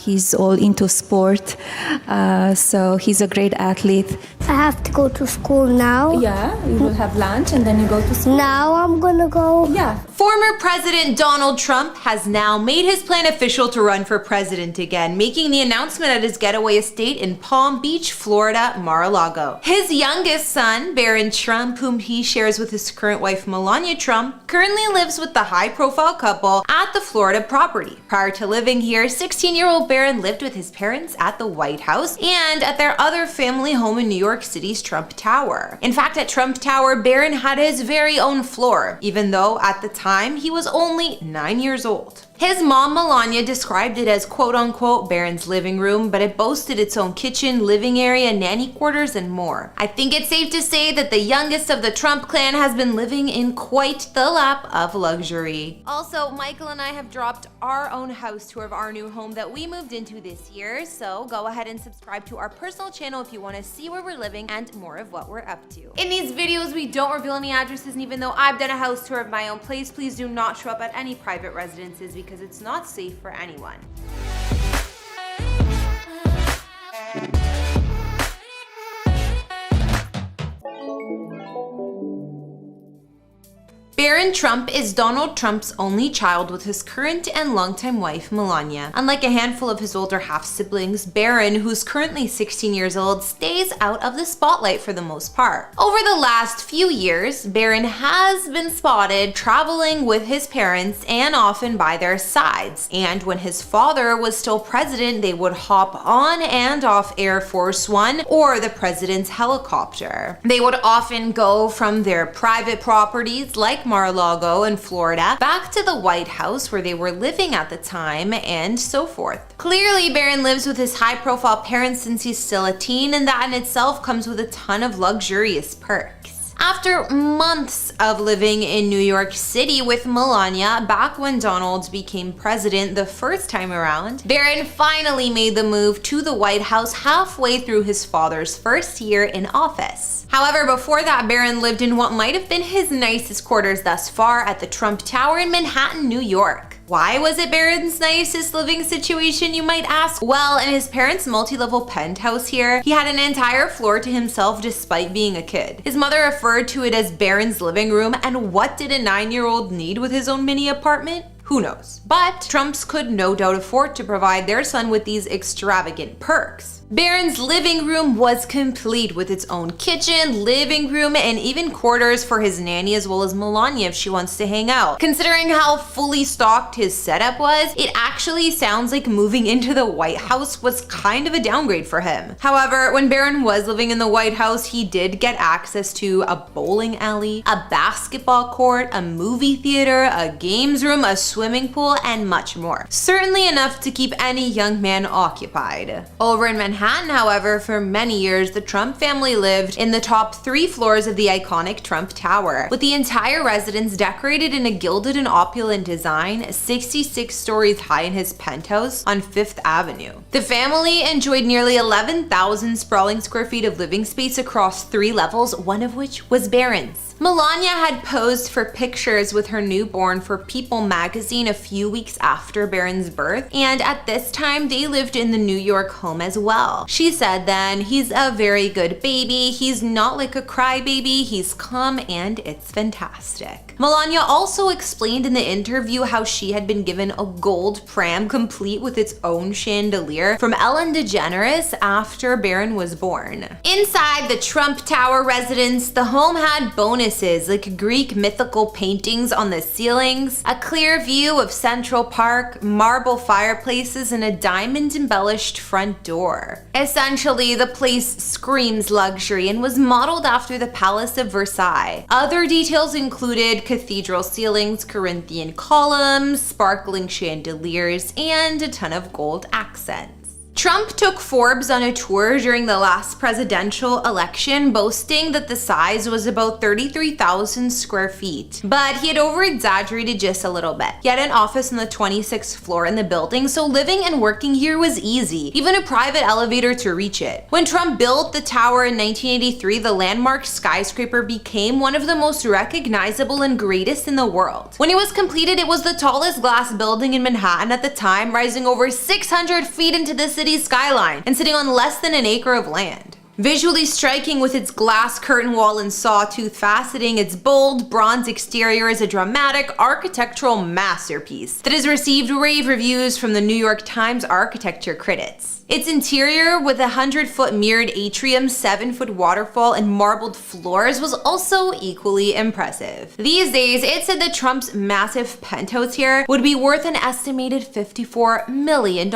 He's all into sport, so he's a great athlete. I have to go to school now. Yeah, you will have lunch and then you go to school. Now I'm gonna go. Yeah. Former President Donald Trump has now made his plan official to run for president again, making the announcement at his getaway estate in Palm Beach, Florida, Mar-a-Lago. His youngest son, Barron Trump, whom he shares with his current wife Melania Trump, currently lives with the high-profile couple at the Florida property. Prior to living here, 16-year-old Barron lived with his parents at the White House and at their other family home in New York City's Trump Tower. In fact, at Trump Tower, Barron had his very own floor, even though at the time he was only 9 years old. His mom, Melania, described it as quote-unquote Barron's living room, but it boasted its own kitchen, living area, nanny quarters, and more. I think it's safe to say that the youngest of the Trump clan has been living in quite the lap of luxury. Also, Michael and I have dropped our own house tour of our new home that we moved into this year, so go ahead and subscribe to our personal channel if you want to see where we're living and more of what we're up to. In these videos, we don't reveal any addresses, and even though I've done a house tour of my own place, please do not show up at any private residences because it's not safe for anyone. Barron Trump is Donald Trump's only child with his current and longtime wife, Melania. Unlike a handful of his older half-siblings, Barron, who's currently 16 years old, stays out of the spotlight for the most part. Over the last few years, Barron has been spotted traveling with his parents and often by their sides. And when his father was still president, they would hop on and off Air Force One or the president's helicopter. They would often go from their private properties like Mar-a-Lago in Florida back to the White House where they were living at the time, and so forth. Clearly, Barron lives with his high-profile parents since he's still a teen, and that in itself comes with a ton of luxurious perks. After months of living in New York City with Melania, back when Donald became president the first time around, Barron finally made the move to the White House halfway through his father's first year in office. However, before that, Barron lived in what might have been his nicest quarters thus far at the Trump Tower in Manhattan, New York. Why was it Barron's nicest living situation, you might ask? Well, in his parents' multi-level penthouse here, he had an entire floor to himself despite being a kid. His mother referred to it as Barron's living room, and what did a 9-year-old need with his own mini apartment? Who knows? But Trumps could no doubt afford to provide their son with these extravagant perks. Barron's living room was complete with its own kitchen, living room, and even quarters for his nanny as well as Melania if she wants to hang out. Considering how fully stocked his setup was, it actually sounds like moving into the White House was kind of a downgrade for him. However, when Barron was living in the White House, he did get access to a bowling alley, a basketball court, a movie theater, a games room, a swimming pool, and much more. Certainly enough to keep any young man occupied. Over in Manhattan, however, for many years, the Trump family lived in the top 3 floors of the iconic Trump Tower, with the entire residence decorated in a gilded and opulent design, 66 stories high in his penthouse on 5th Avenue. The family enjoyed nearly 11,000 sprawling square feet of living space across 3 levels, one of which was Barron's. Melania had posed for pictures with her newborn for People magazine a few weeks after Barron's birth, and at this time they lived in the New York home as well. She said then, "He's a very good baby, he's not like a crybaby, he's calm and it's fantastic." Melania also explained in the interview how she had been given a gold pram complete with its own chandelier from Ellen DeGeneres after Barron was born. Inside the Trump Tower residence, the home had bonuses like Greek mythical paintings on the ceilings, a clear view of Central Park, marble fireplaces, and a diamond-embellished front door. Essentially, the place screams luxury and was modeled after the Palace of Versailles. Other details included cathedral ceilings, Corinthian columns, sparkling chandeliers, and a ton of gold accents. Trump took Forbes on a tour during the last presidential election, boasting that the size was about 33,000 square feet. But he had over-exaggerated just a little bit. He had an office on the 26th floor in the building, so living and working here was easy, even a private elevator to reach it. When Trump built the tower in 1983, the landmark skyscraper became one of the most recognizable and greatest in the world. When it was completed, it was the tallest glass building in Manhattan at the time, rising over 600 feet into the city's skyline and sitting on less than an acre of land. Visually striking with its glass curtain wall and sawtooth faceting, its bold bronze exterior is a dramatic architectural masterpiece that has received rave reviews from the New York Times architecture critics. Its interior, with a 100-foot mirrored atrium, 7-foot waterfall, and marbled floors, was also equally impressive. These days, it's said that Trump's massive penthouse here would be worth an estimated $54 million.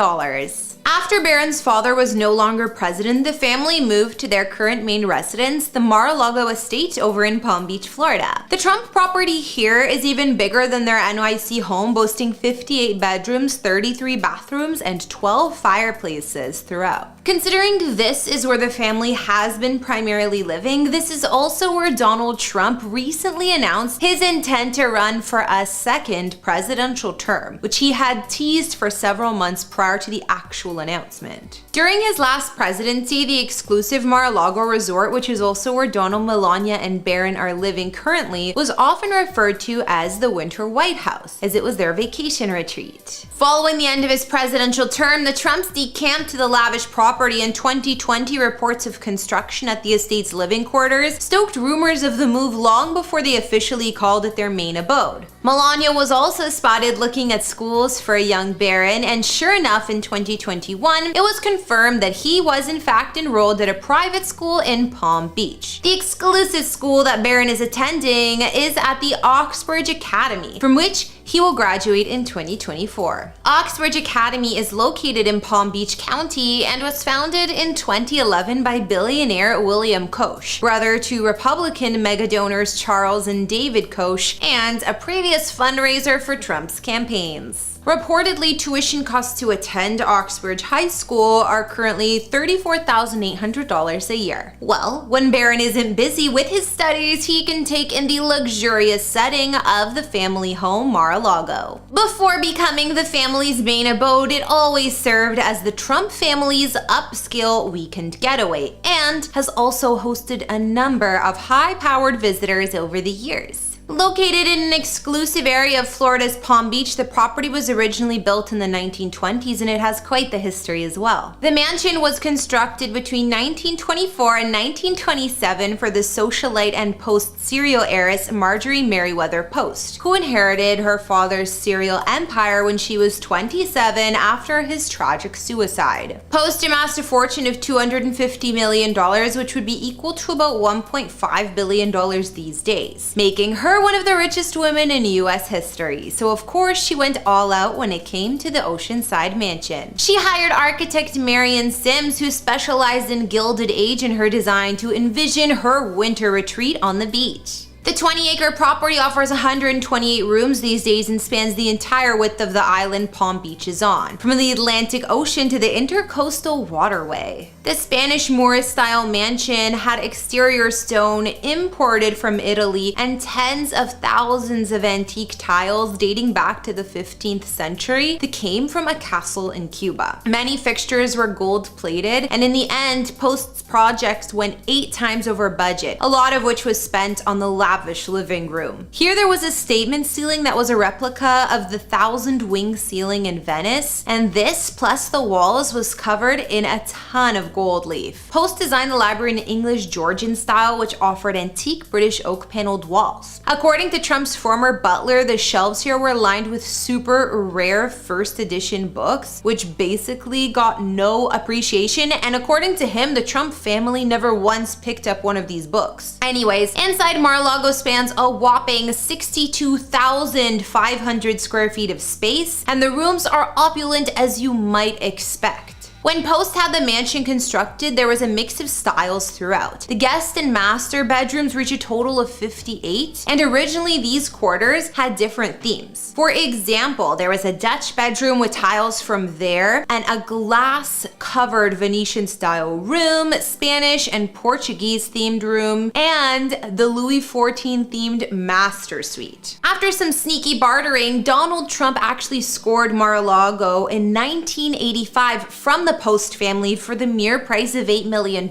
After Barron's father was no longer president, the family moved to their current main residence, the Mar-a-Lago estate over in Palm Beach, Florida. The Trump property here is even bigger than their NYC home, boasting 58 bedrooms, 33 bathrooms, and 12 fireplaces throughout. Considering this is where the family has been primarily living, this is also where Donald Trump recently announced his intent to run for a second presidential term, which he had teased for several months prior to the actual announcement. During his last presidency, the exclusive Mar-a-Lago resort, which is also where Donald, Melania, and Barron are living currently, was often referred to as the Winter White House, as it was their vacation retreat. Following the end of his presidential term, the Trumps decamped to the lavish property. In 2020, reports of construction at the estate's living quarters stoked rumors of the move long before they officially called it their main abode. Melania was also spotted looking at schools for a young Barron, and sure enough, in 2021, it was confirmed that he was in fact enrolled at a private school in Palm Beach. The exclusive school that Barron is attending is at the Oxbridge Academy, from which he will graduate in 2024. Oxbridge Academy is located in Palm Beach County and was founded in 2011 by billionaire William Koch, brother to Republican mega donors Charles and David Koch, and a previous fundraiser for Trump's campaigns. Reportedly, tuition costs to attend Oxbridge High School are currently $34,800 a year. Well, when Barron isn't busy with his studies, he can take in the luxurious setting of the family home Mar-a-Lago. Before becoming the family's main abode, it always served as the Trump family's upscale weekend getaway, and has also hosted a number of high-powered visitors over the years. Located in an exclusive area of Florida's Palm Beach, the property was originally built in the 1920s, and it has quite the history as well. The mansion was constructed between 1924 and 1927 for the socialite and post-serial heiress Marjorie Merriweather Post, who inherited her father's serial empire when she was 27 after his tragic suicide. Post amassed a fortune of $250 million, which would be equal to about $1.5 billion these days, making her one of the richest women in US history. So of course she went all out when it came to the Oceanside mansion. She hired architect Marion Sims, who specialized in Gilded Age in her design, to envision her winter retreat on the beach. The 20-acre property offers 128 rooms these days and spans the entire width of the island Palm Beach is on, from the Atlantic Ocean to the Intercoastal Waterway. The Spanish Moorish-style mansion had exterior stone imported from Italy and tens of thousands of antique tiles dating back to the 15th century that came from a castle in Cuba. Many fixtures were gold-plated, and in the end, Post's projects went 8 times over budget, a lot of which was spent on the lavish living room. Here there was a statement ceiling that was a replica of the 1,000-wing ceiling in Venice, and this, plus the walls, was covered in a ton of gold leaf. Post designed the library in English Georgian style, which offered antique British oak paneled walls. According to Trump's former butler, the shelves here were lined with super rare first edition books, which basically got no appreciation, and according to him, the Trump family never once picked up one of these books. Anyways, inside Mar-a-Lago spans a whopping 62,500 square feet of space, and the rooms are opulent as you might expect. When Post had the mansion constructed, there was a mix of styles throughout. The guest and master bedrooms reach a total of 58, and originally these quarters had different themes. For example, there was a Dutch bedroom with tiles from there, and a glass-covered Venetian-style room, Spanish and Portuguese-themed room, and the Louis XIV-themed master suite. After some sneaky bartering, Donald Trump actually scored Mar-a-Lago in 1985 from the Post family for the mere price of $8 million,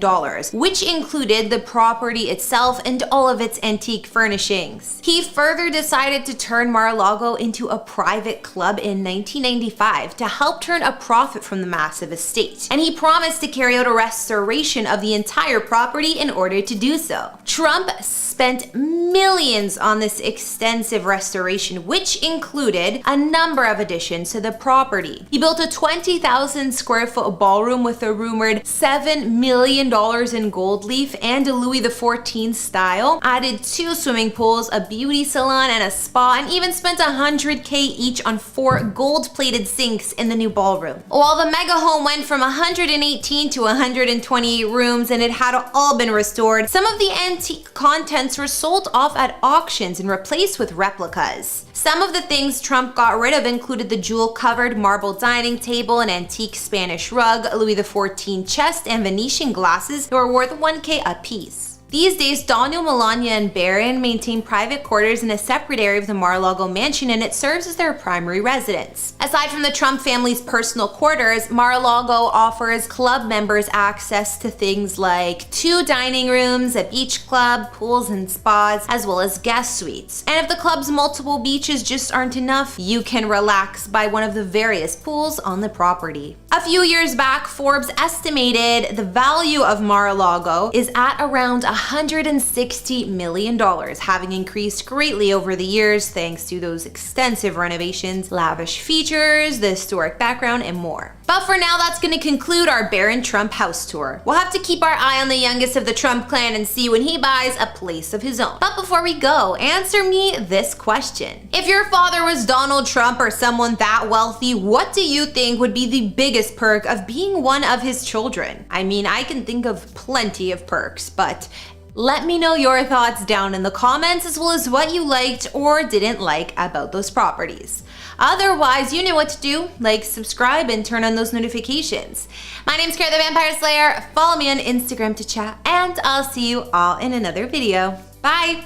which included the property itself and all of its antique furnishings. He further decided to turn Mar-a-Lago into a private club in 1995 to help turn a profit from the massive estate, and he promised to carry out a restoration of the entire property in order to do so. Trump spent millions on this extensive restoration, which included a number of additions to the property. He built a 20,000 square foot ballroom with a rumored $7 million in gold leaf and a Louis XIV style, added 2 swimming pools, a beauty salon, and a spa, and even spent $100K each on 4 gold-plated sinks in the new ballroom. While the mega home went from 118 to 128 rooms and it had all been restored, some of the antique contents were sold off at auctions and replaced with replicas. Some of the things Trump got rid of included the jewel-covered marble dining table, an antique Spanish rug, a Louis XIV chest, and Venetian glasses that were worth $1K a piece. These days, Daniel, Melania, and Barron maintain private quarters in a separate area of the Mar-a-Lago mansion, and it serves as their primary residence. Aside from the Trump family's personal quarters, Mar-a-Lago offers club members access to things like 2 dining rooms, a beach club, pools and spas, as well as guest suites. And if the club's multiple beaches just aren't enough, you can relax by one of the various pools on the property. A few years back, Forbes estimated the value of Mar-a-Lago is at around $160 million, having increased greatly over the years thanks to those extensive renovations, lavish features, the historic background, and more. But for now, that's going to conclude our Barron Trump house tour. We'll have to keep our eye on the youngest of the Trump clan and see when he buys a place of his own. But before we go, answer me this question. If your father was Donald Trump or someone that wealthy, what do you think would be the biggest perk of being one of his children? I mean, I can think of plenty of perks, but let me know your thoughts down in the comments, as well as what you liked or didn't like about those properties. Otherwise, you know what to do. Like, subscribe, and turn on those notifications. My name's Kara the Vampire Slayer. Follow me on Instagram to chat, and I'll see you all in another video. Bye!